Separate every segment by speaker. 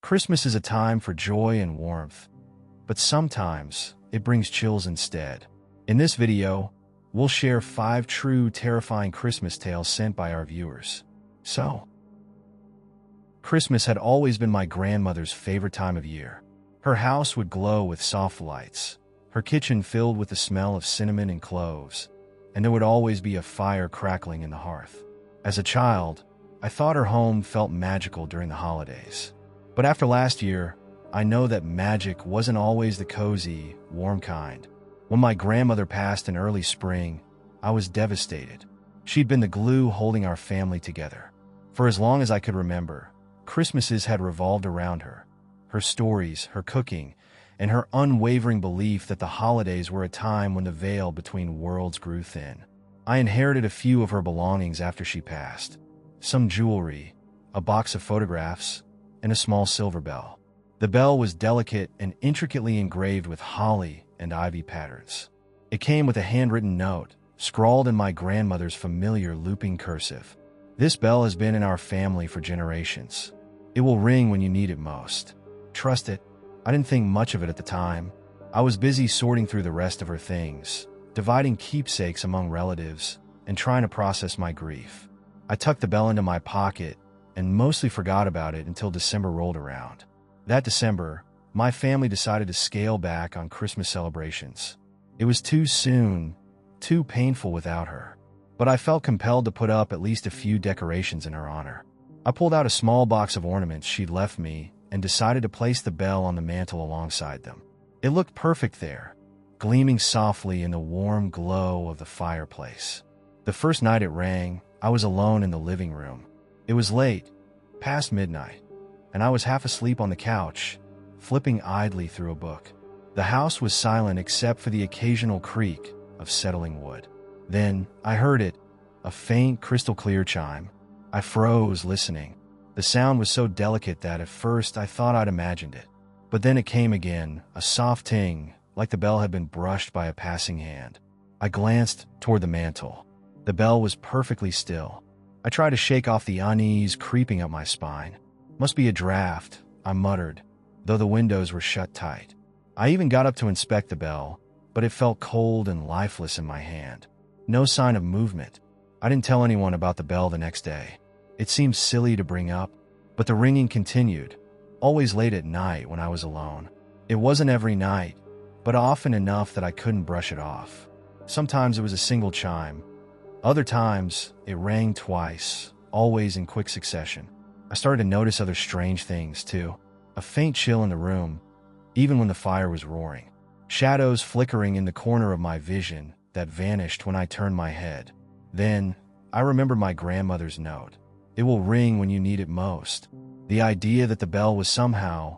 Speaker 1: Christmas is a time for joy and warmth, but sometimes it brings chills instead. In this video, we'll share 5 true terrifying Christmas tales sent by our viewers. So, Christmas had always been my grandmother's favorite time of year. Her house would glow with soft lights, her kitchen filled with the smell of cinnamon and cloves, and there would always be a fire crackling in the hearth. As a child, I thought her home felt magical during the holidays. But after last year, I know that magic wasn't always the cozy, warm kind. When my grandmother passed in early spring, I was devastated. She'd been the glue holding our family together. For as long as I could remember, Christmases had revolved around her. Her stories, her cooking, and her unwavering belief that the holidays were a time when the veil between worlds grew thin. I inherited a few of her belongings after she passed. Some jewelry, a box of photographs, and a small silver bell. The bell was delicate and intricately engraved with holly and ivy patterns. It came with a handwritten note, scrawled in my grandmother's familiar looping cursive. "This bell has been in our family for generations. It will ring when you need it most. Trust it." I didn't think much of it at the time. I was busy sorting through the rest of her things, dividing keepsakes among relatives, and trying to process my grief. I tucked the bell into my pocket and mostly forgot about it until December rolled around. That December, my family decided to scale back on Christmas celebrations. It was too soon, too painful without her. But I felt compelled to put up at least a few decorations in her honor. I pulled out a small box of ornaments she'd left me and decided to place the bell on the mantel alongside them. It looked perfect there, gleaming softly in the warm glow of the fireplace. The first night it rang, I was alone in the living room. It was late, past midnight, and I was half asleep on the couch, flipping idly through a book. The house was silent except for the occasional creak of settling wood. Then I heard it, a faint, crystal-clear chime. I froze, listening. The sound was so delicate that at first I thought I'd imagined it. But then it came again, a soft ting, like the bell had been brushed by a passing hand. I glanced toward the mantel. The bell was perfectly still. I tried to shake off the unease creeping up my spine. "Must be a draft," I muttered, though the windows were shut tight. I even got up to inspect the bell, but it felt cold and lifeless in my hand. No sign of movement. I didn't tell anyone about the bell the next day. It seemed silly to bring up, but the ringing continued, always late at night when I was alone. It wasn't every night, but often enough that I couldn't brush it off. Sometimes it was a single chime. Other times, it rang twice, always in quick succession. I started to notice other strange things, too. A faint chill in the room, even when the fire was roaring. Shadows flickering in the corner of my vision that vanished when I turned my head. Then, I remembered my grandmother's note. "It will ring when you need it most." The idea that the bell was somehow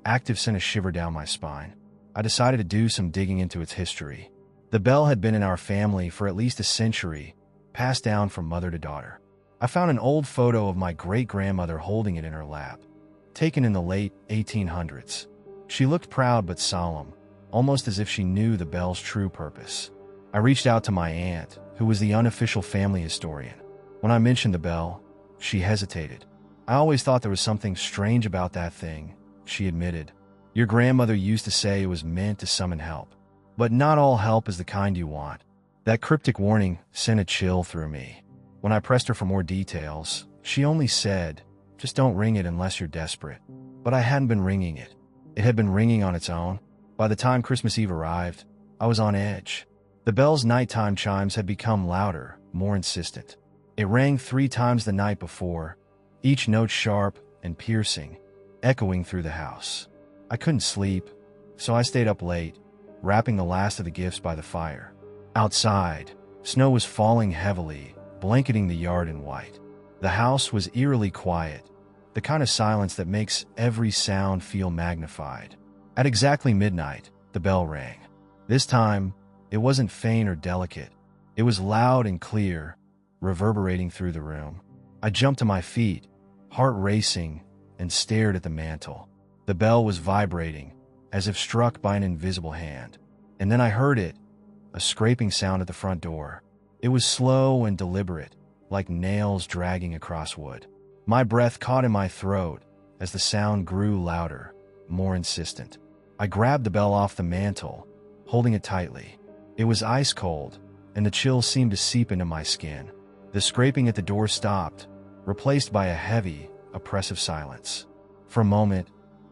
Speaker 1: active sent a shiver down my spine. I decided to do some digging into its history. The bell had been in our family for at least a century, passed down from mother to daughter. I found an old photo of my great-grandmother holding it in her lap, taken in the late 1800s. She looked proud but solemn, almost as if she knew the bell's true purpose. I reached out to my aunt, who was the unofficial family historian. When I mentioned the bell, she hesitated. "I always thought there was something strange about that thing," she admitted. "Your grandmother used to say it was meant to summon help. But not all help is the kind you want." That cryptic warning sent a chill through me. When I pressed her for more details, she only said, "Just don't ring it unless you're desperate." But I hadn't been ringing it. It had been ringing on its own. By the time Christmas Eve arrived, I was on edge. The bell's nighttime chimes had become louder, more insistent. It rang 3 times the night before, each note sharp and piercing, echoing through the house. I couldn't sleep, so I stayed up late, wrapping the last of the gifts by the fire. Outside, snow was falling heavily, blanketing the yard in white. The house was eerily quiet, the kind of silence that makes every sound feel magnified. At exactly midnight, the bell rang. This time, it wasn't faint or delicate. It was loud and clear, reverberating through the room. I jumped to my feet, heart racing, and stared at the mantel. The bell was vibrating, as if struck by an invisible hand. And then I heard it, a scraping sound at the front door. It was slow and deliberate, like nails dragging across wood. My breath caught in my throat, as the sound grew louder, more insistent. I grabbed the bell off the mantel, holding it tightly. It was ice cold, and the chill seemed to seep into my skin. The scraping at the door stopped, replaced by a heavy, oppressive silence. For a moment,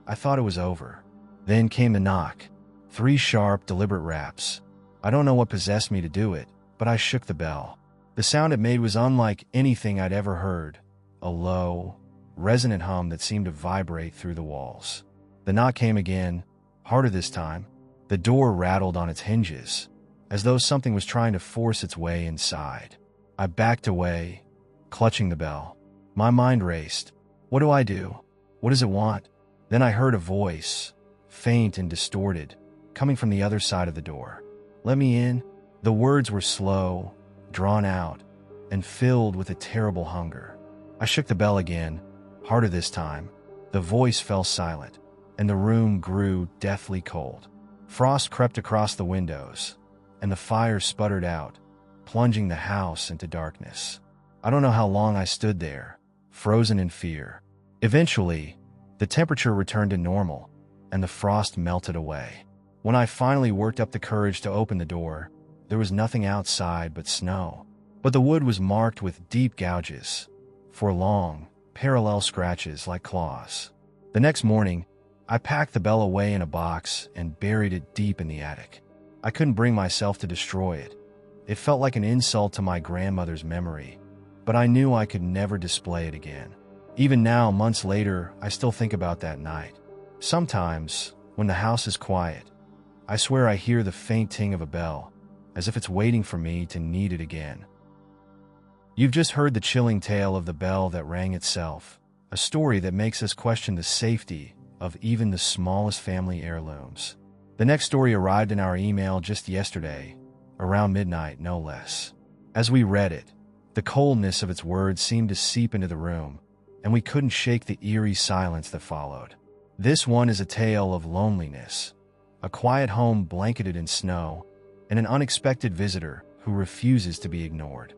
Speaker 1: I thought it was over. Then came the knock. 3 sharp, deliberate raps. I don't know what possessed me to do it, but I shook the bell. The sound it made was unlike anything I'd ever heard, a low, resonant hum that seemed to vibrate through the walls. The knock came again, harder this time. The door rattled on its hinges, as though something was trying to force its way inside. I backed away, clutching the bell. My mind raced. What do I do? What does it want? Then I heard a voice, faint and distorted, coming from the other side of the door. "Let me in." The words were slow, drawn out, and filled with a terrible hunger. I shook the bell again, harder this time. The voice fell silent, and the room grew deathly cold. Frost crept across the windows, and the fire sputtered out, plunging the house into darkness. I don't know how long I stood there, frozen in fear. Eventually, the temperature returned to normal, and the frost melted away. When I finally worked up the courage to open the door, there was nothing outside but snow. But the wood was marked with deep gouges, for long, parallel scratches like claws. The next morning, I packed the bell away in a box and buried it deep in the attic. I couldn't bring myself to destroy it. It felt like an insult to my grandmother's memory, but I knew I could never display it again. Even now, months later, I still think about that night. Sometimes, when the house is quiet, I swear I hear the faint ting of a bell, as if it's waiting for me to need it again. You've just heard the chilling tale of the bell that rang itself, a story that makes us question the safety of even the smallest family heirlooms. The next story arrived in our email just yesterday, around midnight no less. As we read it, the coldness of its words seemed to seep into the room, and we couldn't shake the eerie silence that followed. This one is a tale of loneliness, a quiet home blanketed in snow, and an unexpected visitor who refuses to be ignored.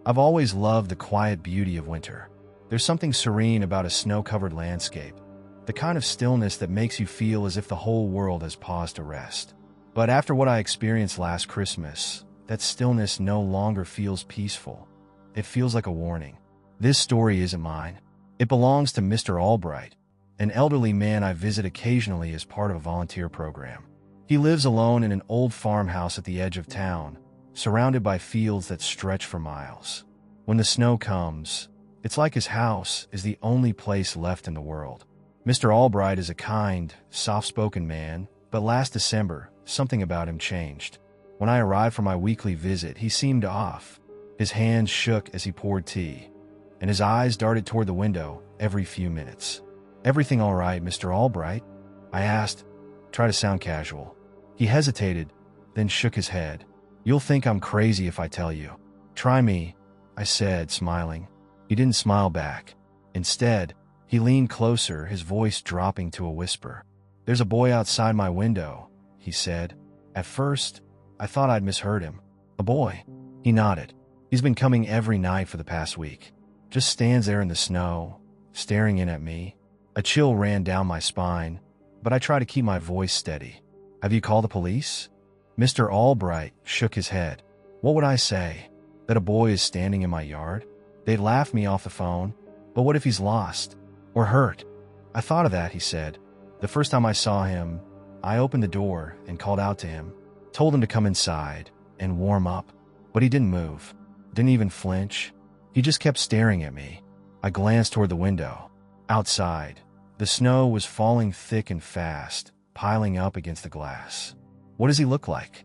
Speaker 1: I've always loved the quiet beauty of winter. There's something serene about a snow-covered landscape, the kind of stillness that makes you feel as if the whole world has paused to rest. But after what I experienced last Christmas, that stillness no longer feels peaceful. It feels like a warning. This story isn't mine. It belongs to Mr. Albright, an elderly man I visit occasionally as part of a volunteer program. He lives alone in an old farmhouse at the edge of town, surrounded by fields that stretch for miles. When the snow comes, it's like his house is the only place left in the world. Mr. Albright is a kind, soft-spoken man, but last December, something about him changed. When I arrived for my weekly visit, he seemed off. His hands shook as he poured tea, and his eyes darted toward the window every few minutes. "Everything all right, Mr. Albright?" I asked, try to sound casual. He hesitated, then shook his head. "You'll think I'm crazy if I tell you." "Try me," I said, smiling. He didn't smile back. Instead, he leaned closer, his voice dropping to a whisper. "There's a boy outside my window," he said. At first, I thought I'd misheard him. "A boy?" He nodded. "He's been coming every night for the past week. Just stands there in the snow, staring in at me." A chill ran down my spine, but I tried to keep my voice steady. "Have you called the police?" Mr. Albright shook his head. "What would I say? That a boy is standing in my yard? They'd laugh me off the phone. But what if he's lost? Or hurt?" "I thought of that," he said. "The first time I saw him, I opened the door and called out to him, told him to come inside and warm up. But he didn't move, didn't even flinch. He just kept staring at me." I glanced toward the window. Outside, the snow was falling thick and fast, piling up against the glass. "What does he look like?"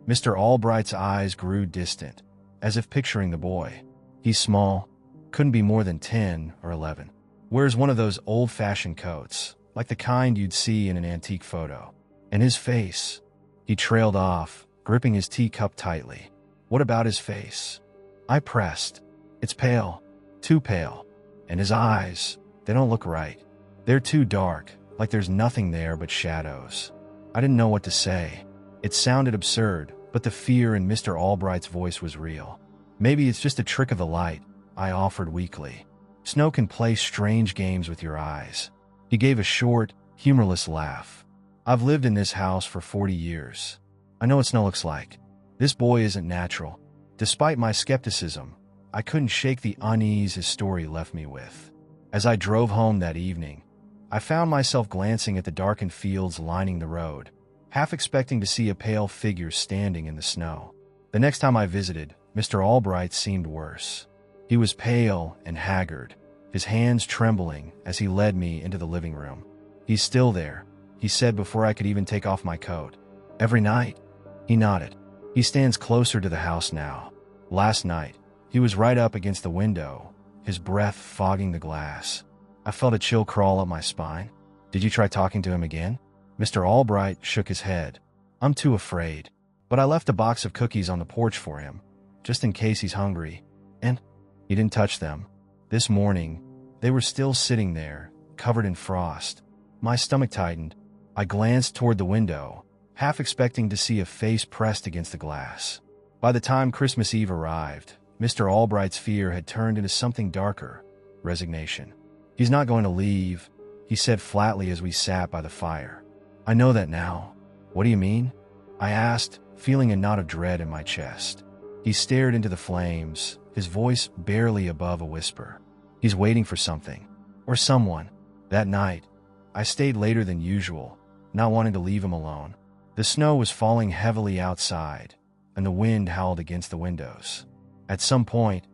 Speaker 1: Mr. Albright's eyes grew distant, as if picturing the boy. "He's small, couldn't be more than 10 or 11. Wears one of those old-fashioned coats, like the kind you'd see in an antique photo. And his face." He trailed off, gripping his teacup tightly. "What about his face?" I pressed. "It's pale, too pale. And his eyes, they don't look right. They're too dark, like there's nothing there but shadows." I didn't know what to say. It sounded absurd, but the fear in Mr. Albright's voice was real. "Maybe it's just a trick of the light," I offered weakly. Snow can play strange games with your eyes." He gave a short, humorless laugh. "I've lived in this house for 40 years. I know what snow looks like. This boy isn't natural." Despite my skepticism, I couldn't shake the unease his story left me with. As I drove home that evening, I found myself glancing at the darkened fields lining the road, half expecting to see a pale figure standing in the snow. The next time I visited, Mr. Albright seemed worse. He was pale and haggard, his hands trembling as he led me into the living room. "He's still there," he said before I could even take off my coat. "Every night?" He nodded. "He stands closer to the house now. Last night, he was right up against the window, his breath fogging the glass." I felt a chill crawl up my spine. "Did you try talking to him again?" Mr. Albright shook his head. "I'm too afraid. But I left a box of cookies on the porch for him, just in case he's hungry. And he didn't touch them. This morning, they were still sitting there, covered in frost." My stomach tightened. I glanced toward the window, half expecting to see a face pressed against the glass. By the time Christmas Eve arrived, Mr. Albright's fear had turned into something darker: resignation. "He's not going to leave," he said flatly as we sat by the fire. "I know that now." "What do you mean?" I asked, feeling a knot of dread in my chest. He stared into the flames, his voice barely above a whisper. "He's waiting for something. Or someone." That night, I stayed later than usual, not wanting to leave him alone. The snow was falling heavily outside, and the wind howled against the windows. At some point,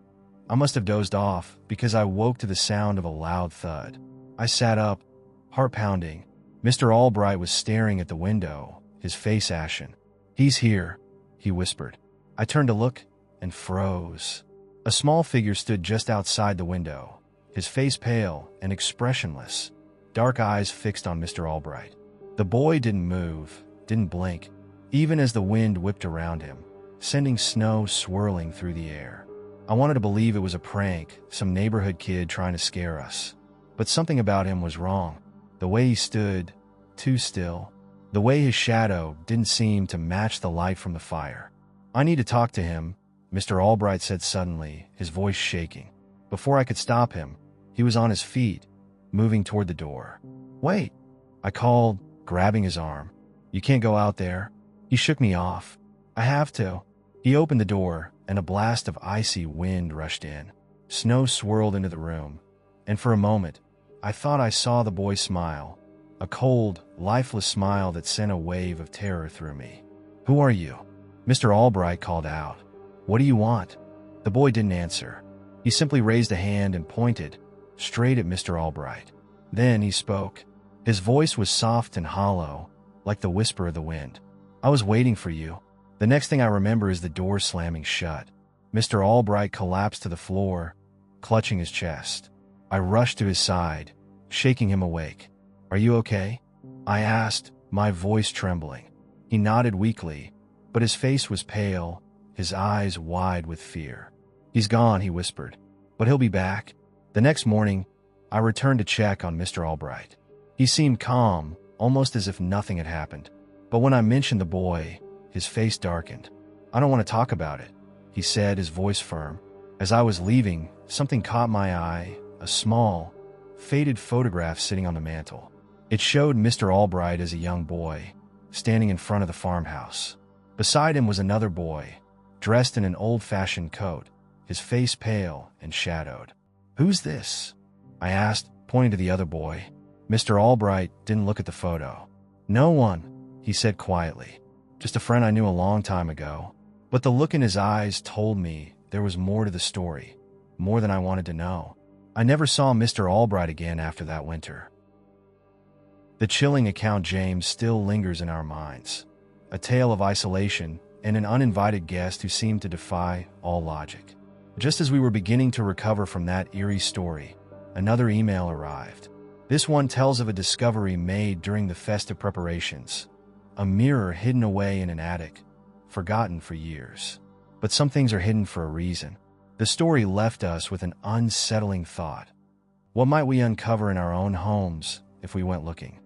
Speaker 1: I must have dozed off because I woke to the sound of a loud thud. I sat up, heart pounding. Mr. Albright was staring at the window, his face ashen. "He's here," he whispered. I turned to look and froze. A small figure stood just outside the window, his face pale and expressionless, dark eyes fixed on Mr. Albright. The boy didn't move, didn't blink, even as the wind whipped around him, sending snow swirling through the air. I wanted to believe it was a prank, some neighborhood kid trying to scare us. But something about him was wrong. The way he stood, too still. The way his shadow didn't seem to match the light from the fire. "I need to talk to him," Mr. Albright said suddenly, his voice shaking. Before I could stop him, he was on his feet, moving toward the door. "Wait," I called, grabbing his arm. "You can't go out there." He shook me off. "I have to." He opened the door, and a blast of icy wind rushed in. Snow swirled into the room, and for a moment, I thought I saw the boy smile, a cold, lifeless smile that sent a wave of terror through me. "Who are you?" Mr. Albright called out. "What do you want?" The boy didn't answer. He simply raised a hand and pointed, straight at Mr. Albright. Then he spoke. His voice was soft and hollow, like the whisper of the wind. "I was waiting for you." The next thing I remember is the door slamming shut. Mr. Albright collapsed to the floor, clutching his chest. I rushed to his side, shaking him awake. "Are you okay?" I asked, my voice trembling. He nodded weakly, but his face was pale, his eyes wide with fear. "He's gone," he whispered, "but he'll be back." The next morning, I returned to check on Mr. Albright. He seemed calm, almost as if nothing had happened. But when I mentioned the boy, his face darkened. "I don't want to talk about it," he said, his voice firm. As I was leaving, something caught my eye, a small, faded photograph sitting on the mantel. It showed Mr. Albright as a young boy, standing in front of the farmhouse. Beside him was another boy, dressed in an old-fashioned coat, his face pale and shadowed. "Who's this?" I asked, pointing to the other boy. Mr. Albright didn't look at the photo. "No one," he said quietly. "Just a friend I knew a long time ago." But the look in his eyes told me there was more to the story, more than I wanted to know. I never saw Mr. Albright again after that winter. The chilling account James still lingers in our minds, a tale of isolation and an uninvited guest who seemed to defy all logic. Just as we were beginning to recover from that eerie story, another email arrived. This one tells of a discovery made during the festive preparations, a mirror hidden away in an attic, forgotten for years. But some things are hidden for a reason. The story left us with an unsettling thought. What might we uncover in our own homes if we went looking?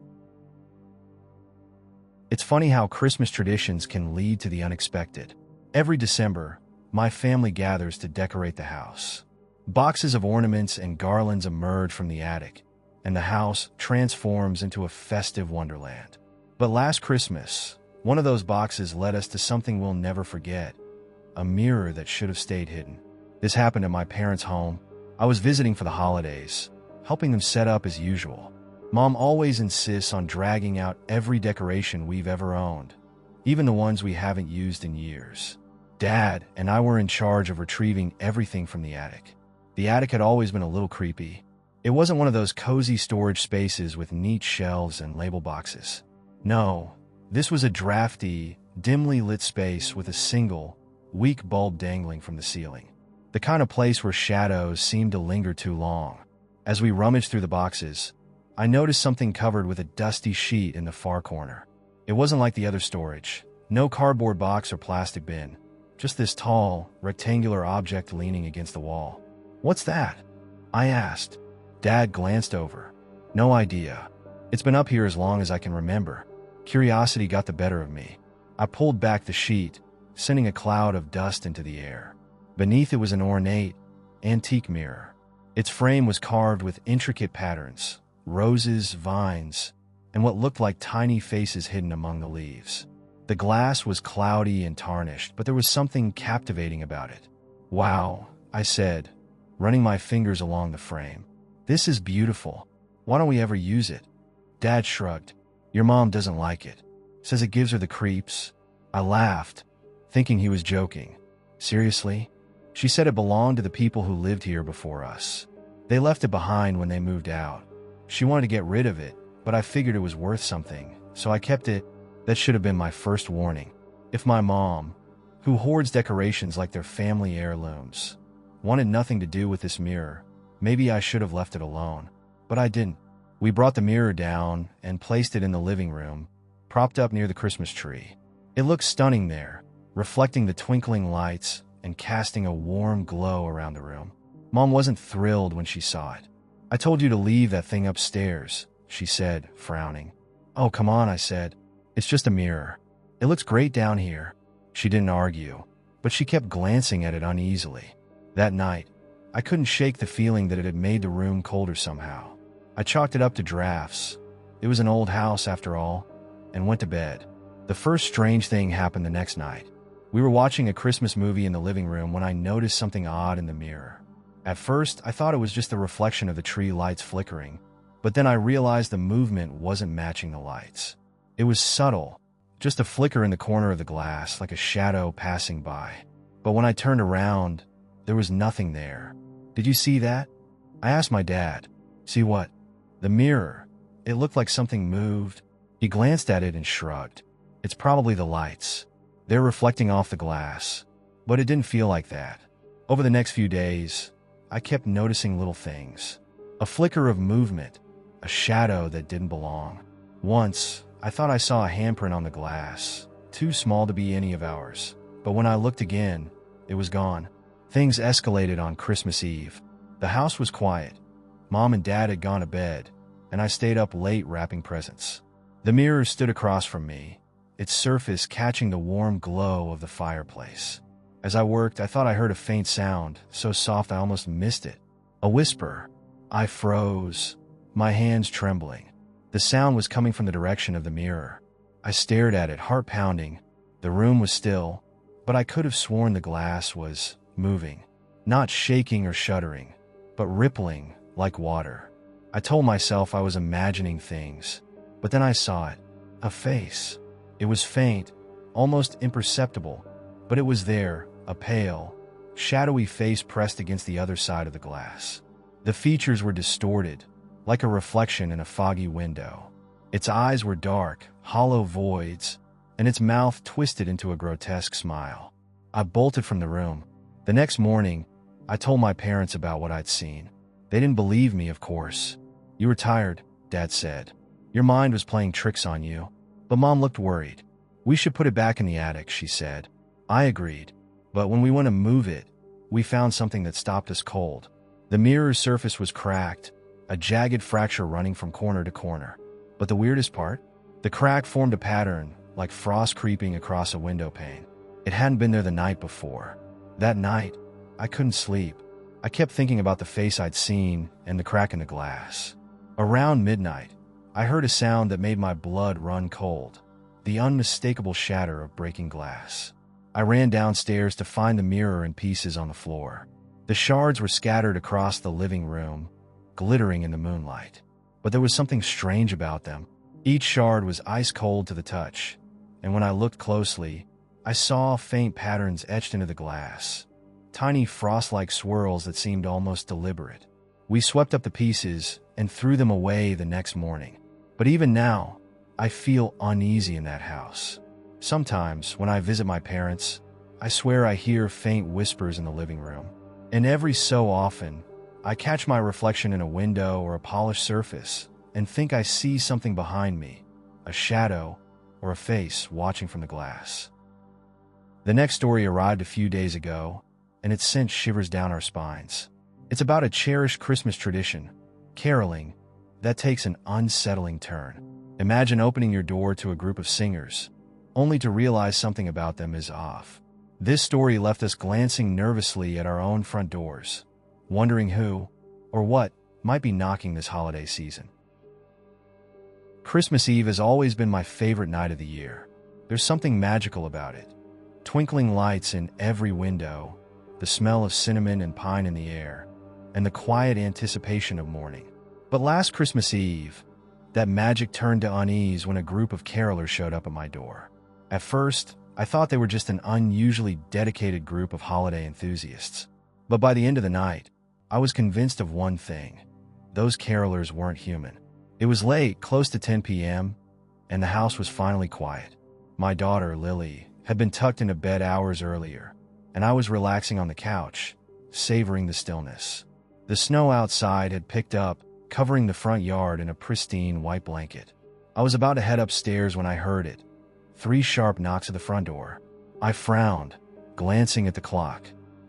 Speaker 1: It's funny how Christmas traditions can lead to the unexpected. Every December, my family gathers to decorate the house. Boxes of ornaments and garlands emerge from the attic, and the house transforms into a festive wonderland. But last Christmas, one of those boxes led us to something we'll never forget: a mirror that should have stayed hidden. This happened at my parents' home. I was visiting for the holidays, helping them set up as usual. Mom always insists on dragging out every decoration we've ever owned, even the ones we haven't used in years. Dad and I were in charge of retrieving everything from the attic. The attic had always been a little creepy. It wasn't one of those cozy storage spaces with neat shelves and label boxes. No, this was a drafty, dimly lit space with a single, weak bulb dangling from the ceiling. The kind of place where shadows seemed to linger too long. As we rummaged through the boxes, I noticed something covered with a dusty sheet in the far corner. It wasn't like the other storage. No cardboard box or plastic bin. Just this tall, rectangular object leaning against the wall. "What's that?" I asked. Dad glanced over. "No idea. It's been up here as long as I can remember." Curiosity got the better of me. I pulled back the sheet, sending a cloud of dust into the air. Beneath it was an ornate, antique mirror. Its frame was carved with intricate patterns, roses, vines, and what looked like tiny faces hidden among the leaves. The glass was cloudy and tarnished, but there was something captivating about it. "Wow," I said, running my fingers along the frame. "This is beautiful. Why don't we ever use it?" Dad shrugged. "Your mom doesn't like it. Says it gives her the creeps." I laughed, thinking he was joking. "Seriously?" She said it belonged to the people who lived here before us. They left it behind when they moved out. She wanted to get rid of it, but I figured it was worth something, so I kept it. That should have been my first warning. If my mom, who hoards decorations like they're family heirlooms, wanted nothing to do with this mirror, maybe I should have left it alone. But I didn't. We brought the mirror down and placed it in the living room, propped up near the Christmas tree. It looked stunning there, reflecting the twinkling lights and casting a warm glow around the room. Mom wasn't thrilled when she saw it. "I told you to leave that thing upstairs," she said, frowning. "Oh, come on," I said. "It's just a mirror. It looks great down here." She didn't argue, but she kept glancing at it uneasily. That night, I couldn't shake the feeling that it had made the room colder somehow. I chalked it up to drafts. It was an old house after all, and went to bed. The first strange thing happened the next night. We were watching a Christmas movie in the living room when I noticed something odd in the mirror. At first, I thought it was just the reflection of the tree lights flickering, but then I realized the movement wasn't matching the lights. It was subtle, just a flicker in the corner of the glass, like a shadow passing by. But when I turned around, there was nothing there. "Did you see that?" I asked my dad. "See what?" "The mirror. It looked like something moved." He glanced at it and shrugged. "It's probably the lights. They're reflecting off the glass." But it didn't feel like that. Over the next few days, I kept noticing little things. A flicker of movement, a shadow that didn't belong. Once, I thought I saw a handprint on the glass, too small to be any of ours. But when I looked again, it was gone. Things escalated on Christmas Eve. The house was quiet. Mom and Dad had gone to bed, and I stayed up late wrapping presents. The mirror stood across from me, its surface catching the warm glow of the fireplace. As I worked, I thought I heard a faint sound, so soft I almost missed it. A whisper. I froze, my hands trembling. The sound was coming from the direction of the mirror. I stared at it, heart pounding. The room was still, but I could have sworn the glass was moving. Not shaking or shuddering, but rippling like water. I told myself I was imagining things, but then I saw it. A face. It was faint, almost imperceptible, but it was there, a pale, shadowy face pressed against the other side of the glass. The features were distorted, like a reflection in a foggy window. Its eyes were dark, hollow voids, and its mouth twisted into a grotesque smile. I bolted from the room. The next morning, I told my parents about what I'd seen. They didn't believe me, of course. "You were tired," Dad said. "Your mind was playing tricks on you." But Mom looked worried. "We should put it back in the attic," she said. I agreed. But when we went to move it, we found something that stopped us cold. The mirror's surface was cracked, a jagged fracture running from corner to corner. But the weirdest part? The crack formed a pattern, like frost creeping across a window pane. It hadn't been there the night before. That night, I couldn't sleep. I kept thinking about the face I'd seen and the crack in the glass. Around midnight, I heard a sound that made my blood run cold, the unmistakable shatter of breaking glass. I ran downstairs to find the mirror in pieces on the floor. The shards were scattered across the living room, glittering in the moonlight. But there was something strange about them. Each shard was ice cold to the touch, and when I looked closely, I saw faint patterns etched into the glass, tiny frost-like swirls that seemed almost deliberate. We swept up the pieces and threw them away the next morning. But even now, I feel uneasy in that house. Sometimes, when I visit my parents, I swear I hear faint whispers in the living room. And every so often, I catch my reflection in a window or a polished surface and think I see something behind me, a shadow or a face watching from the glass. The next story arrived a few days ago, and it sent shivers down our spines. It's about a cherished Christmas tradition, caroling, that takes an unsettling turn. Imagine opening your door to a group of singers, only to realize something about them is off. This story left us glancing nervously at our own front doors, wondering who, or what, might be knocking this holiday season. Christmas Eve has always been my favorite night of the year. There's something magical about it. Twinkling lights in every window, the smell of cinnamon and pine in the air, and the quiet anticipation of morning. But last Christmas Eve, that magic turned to unease when a group of carolers showed up at my door. At first, I thought they were just an unusually dedicated group of holiday enthusiasts. But by the end of the night, I was convinced of one thing. Those carolers weren't human. It was late, close to 10 p.m., and the house was finally quiet. My daughter, Lily, had been tucked into bed hours earlier, and I was relaxing on the couch, savoring the stillness. The snow outside had picked up, covering the front yard in a pristine white blanket. I was about to head upstairs when I heard it. 3 sharp knocks at the front door. I frowned, glancing at the clock.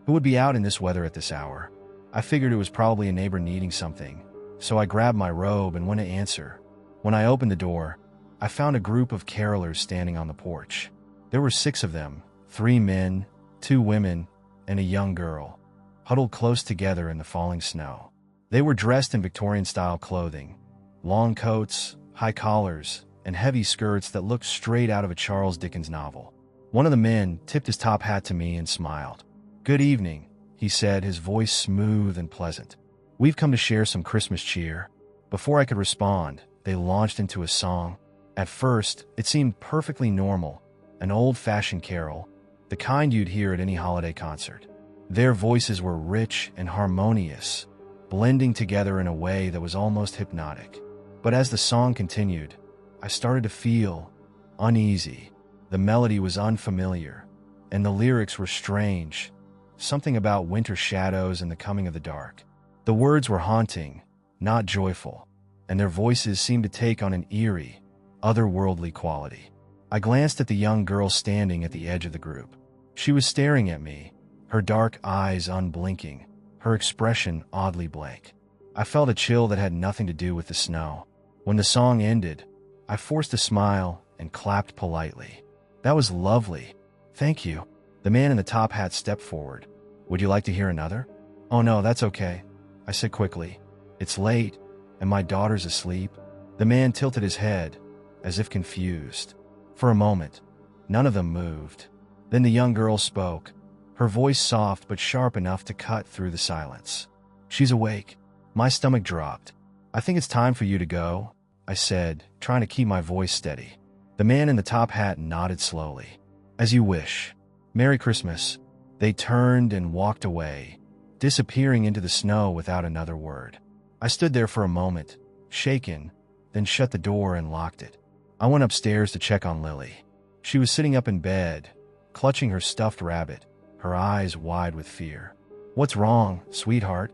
Speaker 1: Who would be out in this weather at this hour? I figured it was probably a neighbor needing something, so I grabbed my robe and went to answer. When I opened the door, I found a group of carolers standing on the porch. There were 6 of them, 3 men, 2 women, and a young girl, huddled close together in the falling snow. They were dressed in Victorian-style clothing, long coats, high collars, and heavy skirts that looked straight out of a Charles Dickens novel. One of the men tipped his top hat to me and smiled. "Good evening," he said, his voice smooth and pleasant. "We've come to share some Christmas cheer." Before I could respond, they launched into a song. At first, it seemed perfectly normal, an old-fashioned carol, the kind you'd hear at any holiday concert. Their voices were rich and harmonious, blending together in a way that was almost hypnotic. But as the song continued, I started to feel uneasy. The melody was unfamiliar, and the lyrics were strange, something about winter shadows and the coming of the dark. The words were haunting, not joyful, and their voices seemed to take on an eerie, otherworldly quality. I glanced at the young girl standing at the edge of the group. She was staring at me, her dark eyes unblinking, her expression oddly blank. I felt a chill that had nothing to do with the snow. When the song ended, I forced a smile and clapped politely. "That was lovely. Thank you." The man in the top hat stepped forward. "Would you like to hear another?" "Oh no, that's okay," I said quickly. "It's late, and my daughter's asleep." The man tilted his head, as if confused. For a moment, none of them moved. Then the young girl spoke, her voice soft but sharp enough to cut through the silence. "She's awake." My stomach dropped. "I think it's time for you to go," I said, trying to keep my voice steady. The man in the top hat nodded slowly. "As you wish. Merry Christmas." They turned and walked away, disappearing into the snow without another word. I stood there for a moment, shaken, then shut the door and locked it. I went upstairs to check on Lily. She was sitting up in bed, clutching her stuffed rabbit, her eyes wide with fear. "What's wrong, sweetheart?"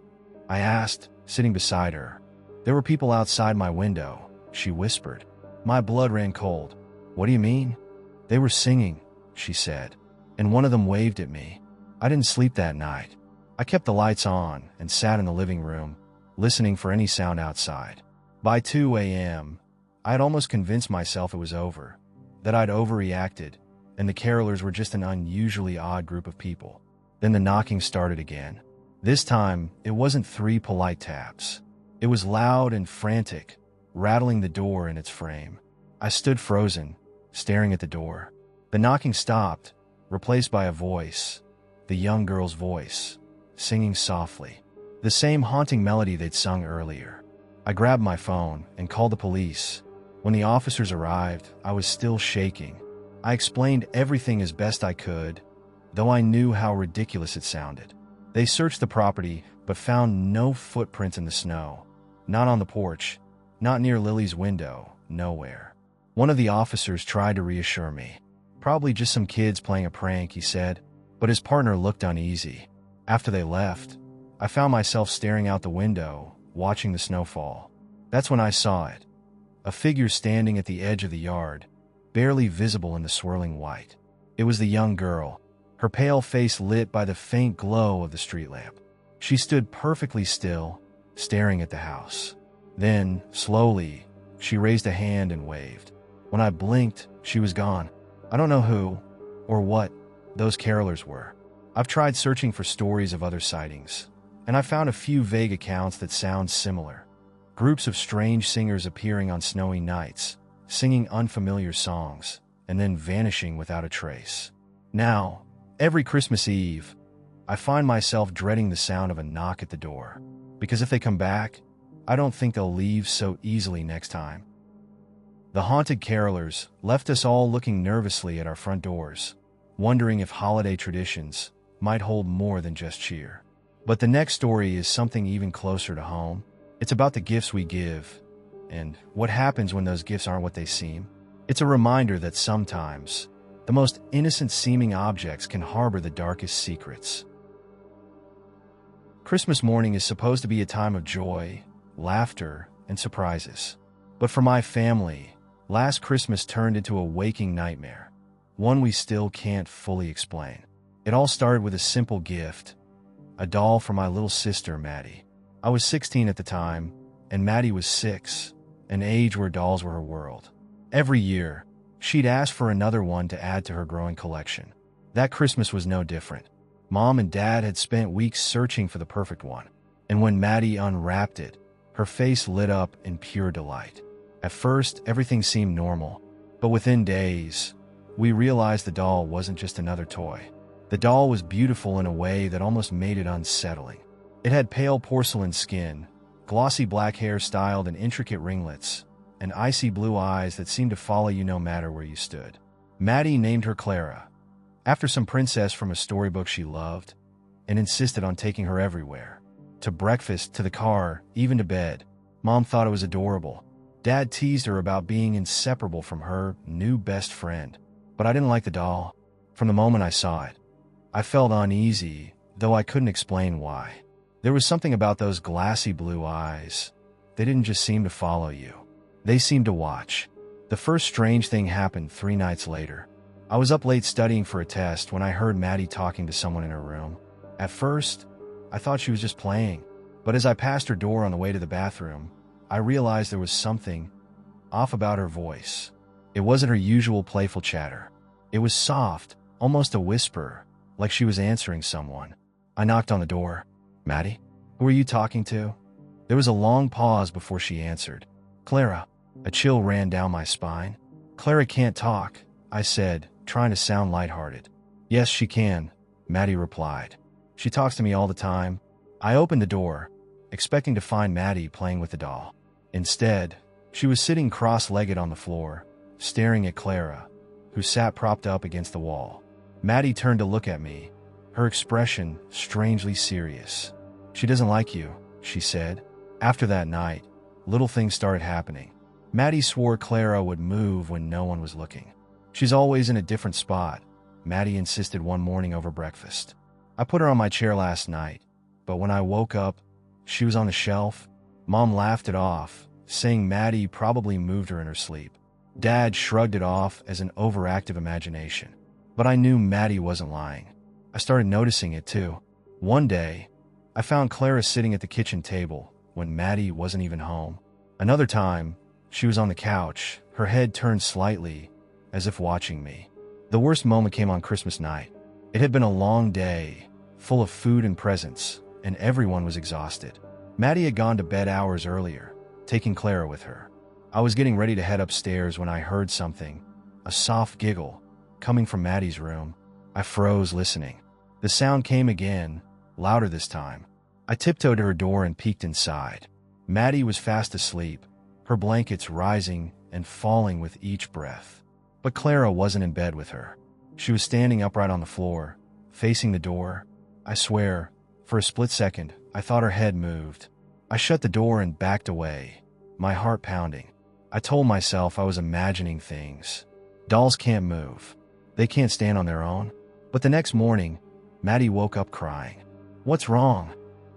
Speaker 1: I asked, sitting beside her. "There were people outside my window," she whispered. My blood ran cold. "What do you mean?" "They were singing," she said, "and one of them waved at me." I didn't sleep that night. I kept the lights on and sat in the living room, listening for any sound outside. By 2 a.m., I had almost convinced myself it was over, that I'd overreacted, and the carolers were just an unusually odd group of people. Then the knocking started again. This time, it wasn't 3 polite taps. It was loud and frantic, rattling the door in its frame. I stood frozen, staring at the door. The knocking stopped, replaced by a voice, the young girl's voice, singing softly, the same haunting melody they'd sung earlier. I grabbed my phone and called the police. When the officers arrived, I was still shaking. I explained everything as best I could, though I knew how ridiculous it sounded. They searched the property, but found no footprints in the snow. Not on the porch, not near Lily's window, nowhere. One of the officers tried to reassure me. Probably just some kids playing a prank, he said, but his partner looked uneasy. After they left, I found myself staring out the window, watching the snow fall. That's when I saw it. A figure standing at the edge of the yard, barely visible in the swirling white. It was the young girl, her pale face lit by the faint glow of the street lamp. She stood perfectly still, staring at the house. Then, slowly, she raised a hand and waved. When I blinked, she was gone. I don't know who, or what, those carolers were. I've tried searching for stories of other sightings, and I found a few vague accounts that sound similar. Groups of strange singers appearing on snowy nights, singing unfamiliar songs, and then vanishing without a trace. Now, every Christmas Eve, I find myself dreading the sound of a knock at the door, because if they come back, I don't think they'll leave so easily next time. The haunted carolers left us all looking nervously at our front doors, wondering if holiday traditions might hold more than just cheer. But the next story is something even closer to home. It's about the gifts we give, and what happens when those gifts aren't what they seem. It's a reminder that sometimes the most innocent-seeming objects can harbor the darkest secrets. Christmas morning is supposed to be a time of joy, laughter, and surprises. But for my family, last Christmas turned into a waking nightmare, one we still can't fully explain. It all started with a simple gift, a doll for my little sister, Maddie. I was 16 at the time, and Maddie was 6, an age where dolls were her world. Every year, she'd ask for another one to add to her growing collection. That Christmas was no different. Mom and Dad had spent weeks searching for the perfect one, and when Maddie unwrapped it, her face lit up in pure delight. At first, everything seemed normal, but within days, we realized the doll wasn't just another toy. The doll was beautiful in a way that almost made it unsettling. It had pale porcelain skin, glossy black hair styled in intricate ringlets, and icy blue eyes that seemed to follow you no matter where you stood. Maddie named her Clara, after some princess from a storybook she loved, and insisted on taking her everywhere. To breakfast, to the car, even to bed. Mom thought it was adorable. Dad teased her about being inseparable from her new best friend. But I didn't like the doll. From the moment I saw it, I felt uneasy, though I couldn't explain why. There was something about those glassy blue eyes. They didn't just seem to follow you. They seemed to watch. The first strange thing happened 3 nights later. I was up late studying for a test when I heard Maddie talking to someone in her room. At first, I thought she was just playing, but as I passed her door on the way to the bathroom, I realized there was something off about her voice. It wasn't her usual playful chatter. It was soft, almost a whisper, like she was answering someone. I knocked on the door. "Maddie, who are you talking to?" There was a long pause before she answered. "Clara." A chill ran down my spine. "Clara can't talk," I said, trying to sound lighthearted. "Yes, she can," Maddie replied. "She talks to me all the time." I opened the door, expecting to find Maddie playing with the doll. Instead, she was sitting cross-legged on the floor, staring at Clara, who sat propped up against the wall. Maddie turned to look at me, her expression strangely serious. "She doesn't like you," she said. After that night, little things started happening. Maddie swore Clara would move when no one was looking. "She's always in a different spot," Maddie insisted one morning over breakfast. I put her on my chair last night, but when I woke up, she was on the shelf. Mom laughed it off, saying Maddie probably moved her in her sleep. Dad shrugged it off as an overactive imagination. But I knew Maddie wasn't lying. I started noticing it too. One day, I found Clara sitting at the kitchen table when Maddie wasn't even home. Another time, she was on the couch, her head turned slightly, as if watching me. The worst moment came on Christmas night. It had been a long day, full of food and presents, and everyone was exhausted. Maddie had gone to bed hours earlier, taking Clara with her. I was getting ready to head upstairs when I heard something, a soft giggle, coming from Maddie's room. I froze listening. The sound came again, louder this time. I tiptoed to her door and peeked inside. Maddie was fast asleep, her blankets rising and falling with each breath. But Clara wasn't in bed with her. She was standing upright on the floor, facing the door. I swear, for a split second, I thought her head moved. I shut the door and backed away, my heart pounding. I told myself I was imagining things. Dolls can't move. They can't stand on their own. But the next morning, Maddie woke up crying. "What's wrong?"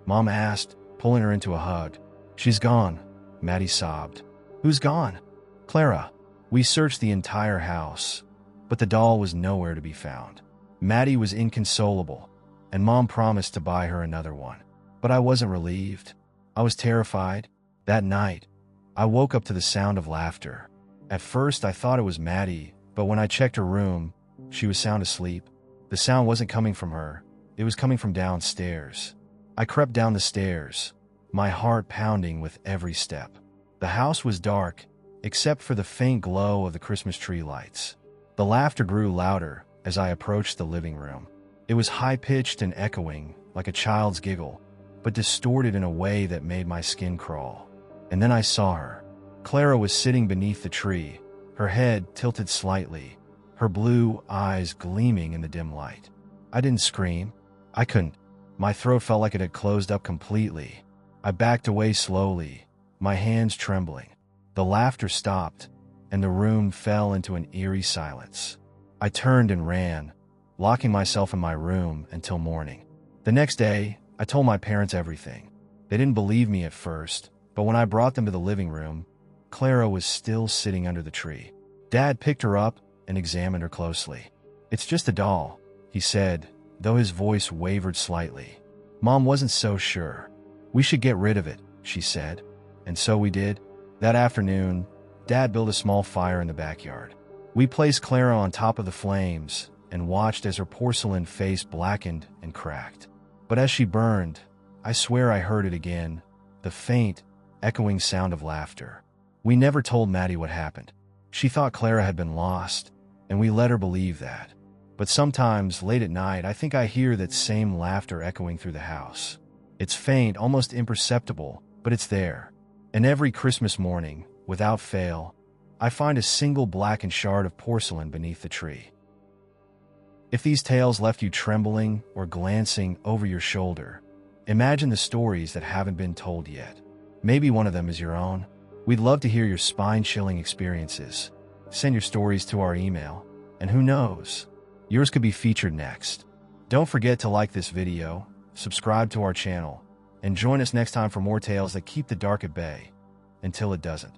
Speaker 1: Mom asked, pulling her into a hug. "She's gone," Maddie sobbed. "Who's gone?" "Clara." We searched the entire house, but the doll was nowhere to be found. Maddie was inconsolable, and Mom promised to buy her another one. But I wasn't relieved. I was terrified. That night, I woke up to the sound of laughter. At first, I thought it was Maddie, but when I checked her room, she was sound asleep. The sound wasn't coming from her. It was coming from downstairs. I crept down the stairs, my heart pounding with every step. The house was dark, except for the faint glow of the Christmas tree lights. The laughter grew louder as I approached the living room. It was high-pitched and echoing, like a child's giggle, but distorted in a way that made my skin crawl. And then I saw her. Clara was sitting beneath the tree, her head tilted slightly, her blue eyes gleaming in the dim light. I didn't scream. I couldn't. My throat felt like it had closed up completely. I backed away slowly, my hands trembling. The laughter stopped, and the room fell into an eerie silence. I turned and ran, locking myself in my room until morning. The next day, I told my parents everything. They didn't believe me at first, but when I brought them to the living room, Clara was still sitting under the tree. Dad picked her up and examined her closely. "It's just a doll," he said, though his voice wavered slightly. Mom wasn't so sure. "We should get rid of it," she said. And so we did. That afternoon, Dad built a small fire in the backyard. We placed Clara on top of the flames and watched as her porcelain face blackened and cracked. But as she burned, I swear I heard it again, the faint, echoing sound of laughter. We never told Maddie what happened. She thought Clara had been lost, and we let her believe that. But sometimes, late at night, I think I hear that same laughter echoing through the house. It's faint, almost imperceptible, but it's there. And every Christmas morning, without fail, I find a single blackened shard of porcelain beneath the tree. If these tales left you trembling or glancing over your shoulder, imagine the stories that haven't been told yet. Maybe one of them is your own. We'd love to hear your spine-chilling experiences. Send your stories to our email, and who knows, yours could be featured next. Don't forget to like this video, subscribe to our channel, and join us next time for more tales that keep the dark at bay, until it doesn't.